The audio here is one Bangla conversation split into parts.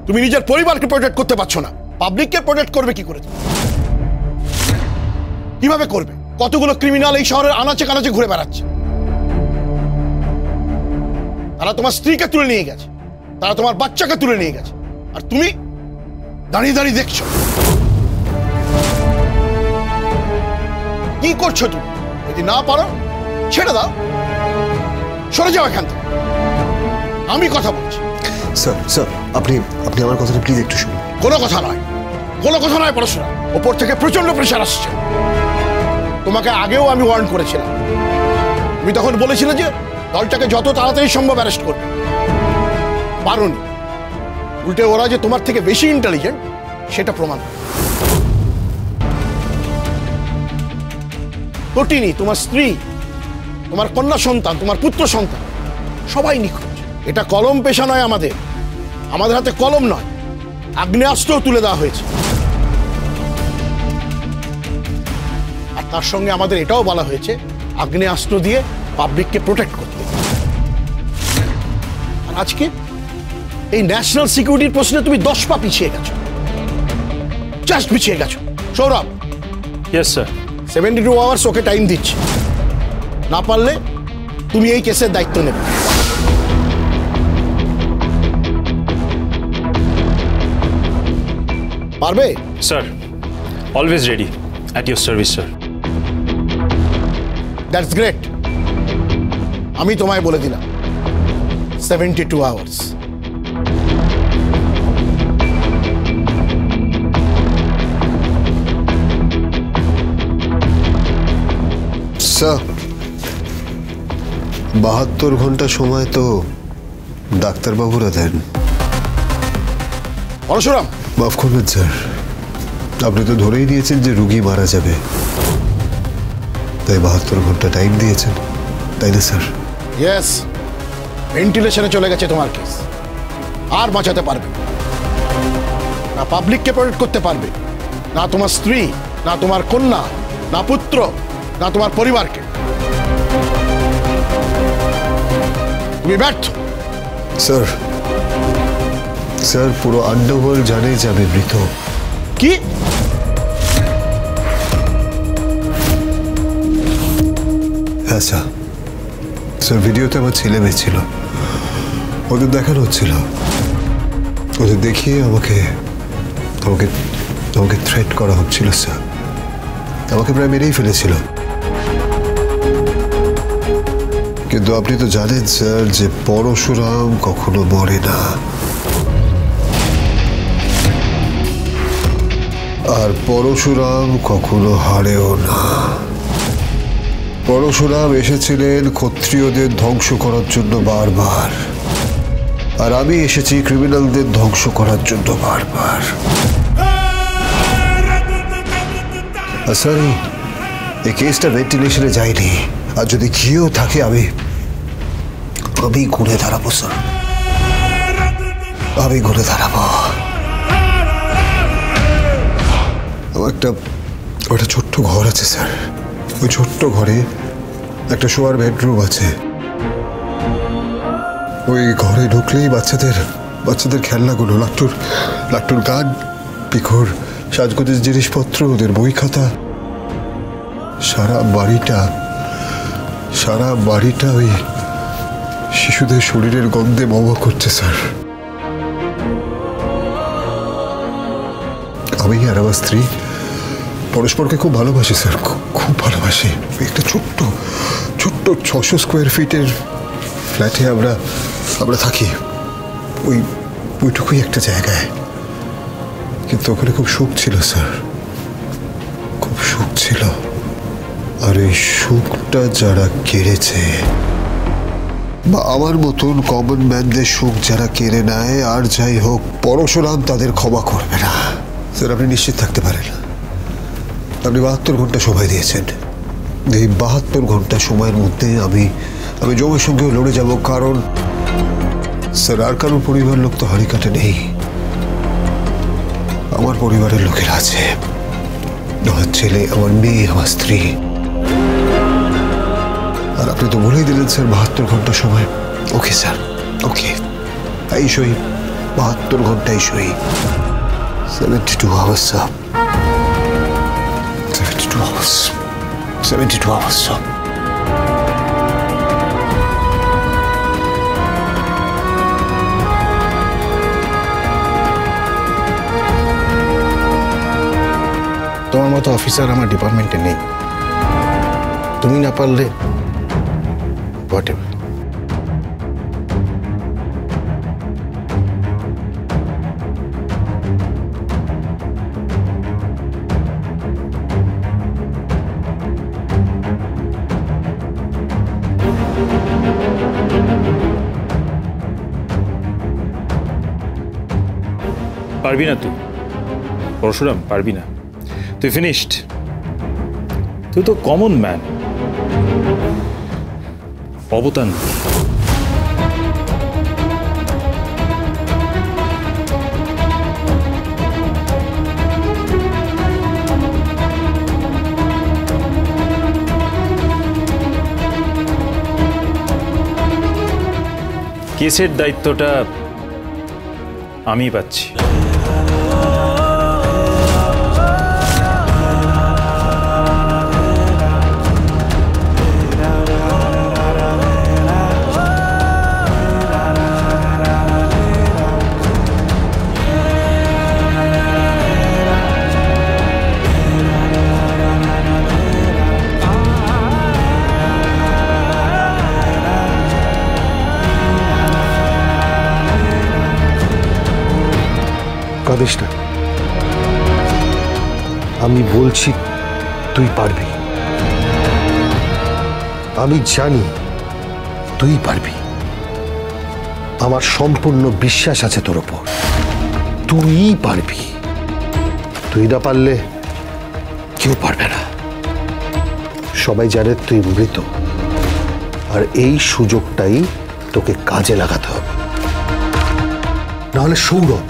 তুমি নিজের পরিবারকে প্রোটেক্ট করতে পারছো না, পাবলিককে প্রোটেক্ট করবে কি করে? কিভাবে করবে? কতগুলো ক্রিমিনাল এই শহরের আনাচে কানাচে ঘুরে বেড়াচ্ছে। তারা তোমার স্ত্রীকে তুলে নিয়ে গেছে, তারা তোমার বাচ্চাকে তুলে নিয়ে গেছে, আর তুমি দাঁড়িয়ে দাঁড়িয়ে দেখছো। কি করছো তুমি? যদি না পারো ছেড়ে দাও, সরে যাও এখান থেকে। আমি কথা বলছি। স্যার স্যার আপনি আপনি আমার কথাটা প্লিজ একটু শুনুন। কোনো কথা নয়, কোনো কথা নয় পড়াশোনা। ওপর থেকে প্রচন্ড প্রেশার আসছে। তোমাকে আগেও আমি ওয়ার্ন করেছিলাম। তুমি তখন বলেছিলে যে দলটাকে যত তাড়াতাড়ি সম্ভব অ্যারেস্ট করবে, পারোনি। উল্টে ওরা যে তোমার থেকে বেশি ইন্টেলিজেন্ট সেটা প্রমাণ। তটিনী, তোমার স্ত্রী, তোমার কন্যা সন্তান, তোমার পুত্র সন্তান সবাই নিখোঁজ। এটা কলম পেশা নয় আমাদের, আমাদের হাতে কলম নয়, আগ্নেয়াস্ত্রও তুলে দেওয়া হয়েছে। আর তার সঙ্গে আমাদের এটাও বলা হয়েছে আগ্নেয়াস্ত্র দিয়ে পাবলিককে প্রোটেক্ট করতে। আর আজকে এই ন্যাশনাল সিকিউরিটির প্রশ্নে তুমি 10 পা পিছিয়ে গেছো, জাস্ট পিছিয়ে গেছো। Sourav, yes sir. 72 আওয়ার্স ওকে টাইম দিচ্ছি, না পারলে তুমি এই কেসের দায়িত্ব নেবে। পারবে? Sir, always ready, at your service sir. That's great. আমি তোমায় বলে দিলাম 72 আওয়ার্স। স্যার 72 ঘন্টা সময় তো ডাক্তারবাবুরা দেন। পরশুরাম, মাফ করবেন স্যার, আপনি তো ধরেই নিয়েছেন যে রুগী মারা যাবে, তাই 72 ঘন্টা টাইম দিয়েছেন, তাই না স্যার? ইয়েস, ভেন্টিলেশনে চলে গেছে তোমার কেস। আর বাঁচাতে পারবে না, পাবলিককে প্রোটেক্ট করতে পারবে না, তোমার স্ত্রী, না তোমার কন্যা, না পুত্র, না তোমার পরিবারকে। তুমি ব্যর্থ। স্যার স্যার পুরো আন্ডারওয়ার্ল্ড জানে যে আমি মৃত। কি? হ্যাঁ স্যার, স্যার ভিডিওতে আমার ছেলে মেয়ে ছিল, ওদের দেখানো হচ্ছিল, ওদের দেখিয়ে আমাকে আমাকে আমাকে থ্রেট করা হচ্ছিল স্যার, আমাকে প্রায় মেরেই ফেলেছিল। কিন্তু আপনি তো জানেন স্যার যে পরশুরাম কখনো মরে না, আর পরশুরাম কখনো হারেও না। পরশুরাম এসেছিলেন ক্ষত্রিয়দের ধ্বংস করার জন্য বারবার, আর আমি এসেছি ক্রিমিনালদের ধ্বংস করার জন্য বারবার। স্যার এই কেসটা ভেন্টিলেশনে যায়নি, আর যদি গিয়েও থাকে আমি ঘুরে দাঁড়াবো স্যার, আমি ঘুরে দাঁড়াবো। আমার একটা ছোট্ট ঘর আছে স্যার, ওই ছোট্ট ঘরে একটা শোয়ার বেডরুম আছে। ওই ঘরে ঢুকলেই বাচ্চাদের খেলনাগুলো, লাট্টুর গান, পিখর সাজগোজের জিনিসপত্র, ওদের বই খাতা, সারা বাড়িটা ওই শিশুদের শরীরের গন্ধে মমা করছে স্যার। আমি আর আমার স্ত্রী পরস্পরকে খুব ভালোবাসি স্যার, খুব ভালোবাসি। একটা ছোট্ট 600 স্কোয়ার ফিটের ফ্ল্যাটে আমরা থাকি, ওইটুকুই একটা জায়গায়। কিন্তু ওখানে খুব সুখ ছিল স্যার, খুব সুখ ছিল। আর এই সুখটা যারা কেড়েছে, বা আমার মতন কমন ম্যানদের সুখ যারা কেড়ে নেয়, আর যাই হোক, পরশুরাম তাদের ক্ষমা করবে না স্যার। আপনি নিশ্চিত থাকতে পারেন, আপনি 72 ঘন্টা সময় দিয়েছেন। এই 72 ঘন্টা সময়ের মধ্যে আমি জমের সঙ্গেও লড়ে যাব, কারণ স্যার আর কারোর পরিবার লোক তো হাড়ি কাটে নেই, আমার পরিবারের লোকের আছে, আমার ছেলে, আমার মেয়ে, আমার স্ত্রী। আর আপনি তো বলেই দিলেন স্যার 72 ঘন্টা সময়। ওকে স্যার, ওকে, এই সই 72 ঘন্টাই সই। 72 hours, sir. 72 hours. 72 hours, sir. তোমার মতো অফিসার আমার ডিপার্টমেন্টে নেই। তুমি না পারলে হোয়াটএভার। পারবি না তুই পরশুরাম, পারবি না। তুই ফিনিশড। তুই তো কমন ম্যান, অবতান। কেসের দায়িত্বটা আমি পাচ্ছি। কাঁদিস না, আমি বলছি তুই পারবি। আমি জানি তুই পারবি। আমার সম্পূর্ণ বিশ্বাস আছে তোর ওপর। তুই পারবি। তুই না পারলে কেউ পারবে না। সবাই জানে তুই মৃত, আর এই সুযোগটাই তোকে কাজে লাগাতে হবে। নাহলে সৌরভ,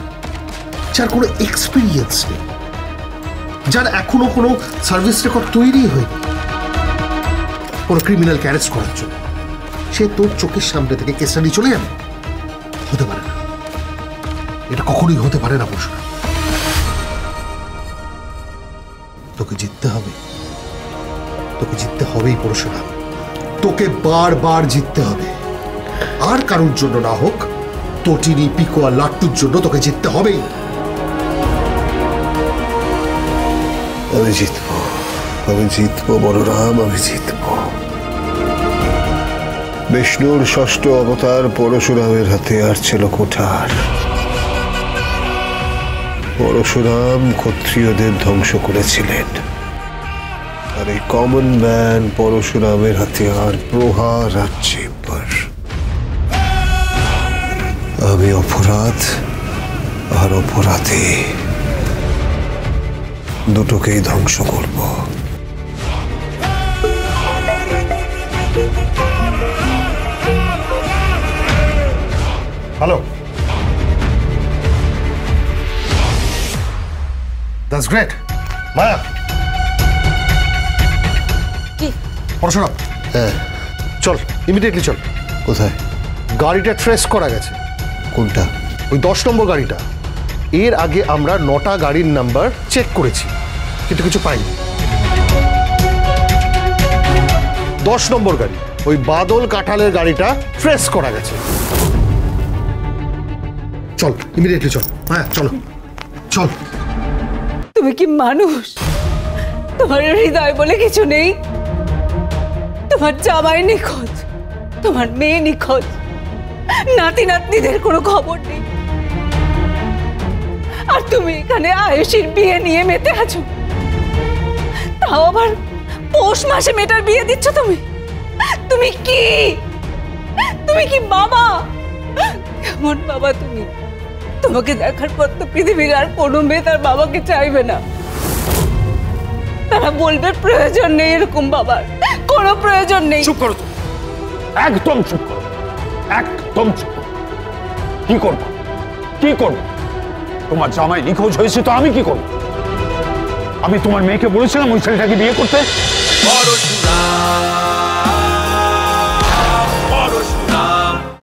যার কোনো এক্সপিরিয়েন্স নেই, যার এখনো কোনো সার্ভিস রেকর্ড তৈরি হয়নি কোনো ক্রিমিনালকে অ্যারেস্ট করার জন্য, সে তোর চোখের সামনে থেকে কেসটা নিয়ে চলে যাবে? হতে পারে না, এটা কখনোই হতে পারে না। পরশুরাম, তোকে জিততে হবে। তোকে জিততে হবেই পরশুরাম। তোকে বারবার জিততে হবে। আর কারোর জন্য না হোক, তটিনী, পিকো আর লাট্টুর জন্য তোকে জিততে হবেই। আমি জিতবো, আমি জিতবো বলরাম, আমি জিতবো। বিষ্ণুর ষষ্ঠ অবতার পরশুরামের হাতিয়ার ছিল কুঠার। পরশুরাম ক্ষত্রিয়দের ধ্বংস করেছিলেন, আর এই কমন ম্যান পরশুরামের হাতিয়ার প্রহার আর চেম্বার। আমি অপরাধ আর অপরাধী দুটোকেই ধ্বংস করব। Hello, that's great. মায়া, কি পরশুরাম, হ্যাঁ চল, ইমিডিয়েটলি চল। কোথায়? গাড়িটা ট্রেস করা গেছে। কোনটা? ওই 10 নম্বর গাড়িটা। এর আগে আমরা 9টা গাড়ির নাম্বার চেক করেছি, কিন্তু কিছু পাইনি। 10 নম্বর গাড়ি, ওই বাদল কাঁঠালের গাড়িটা ট্রেস করা গেছে। চল, ইমিডিয়েটলি চল। হ্যাঁ চলো, চল। তুমি কি মানুষ? তোমার হৃদয় বলে কিছু নেই? তোমার জামাই নিখোঁজ, তোমার মেয়ে নিখোঁজ, নাতি নাতনিদের কোনো খবর নেই, আর তুমি এখানে আয়ুষীর বিয়ে নিয়ে মেতে আছো। তাও আবার পৌষ মাসে মেয়েটার বিয়ে দিচ্ছ তুমি। তুমি কি, তুমি কি বাবা? কেমন বাবা তুমি? তোমাকে দেখার পর তো পৃথিবীর আর কোনো মেয়ে তার বাবাকে চাইবে না। তারা বলবে প্রয়োজন নেই এরকম বাবার, কোনো প্রয়োজন নেই। চুপ করো তো, একদম চুপ করো, একদম চুপ করো। কি করবো, কি করবো? তোমার জামাই নিখোঁজ হয়েছে তো আমি কি করবো? আমি তোমার মেয়েকে বলেছিলাম ওই ছেলেটাকে বিয়ে করতে।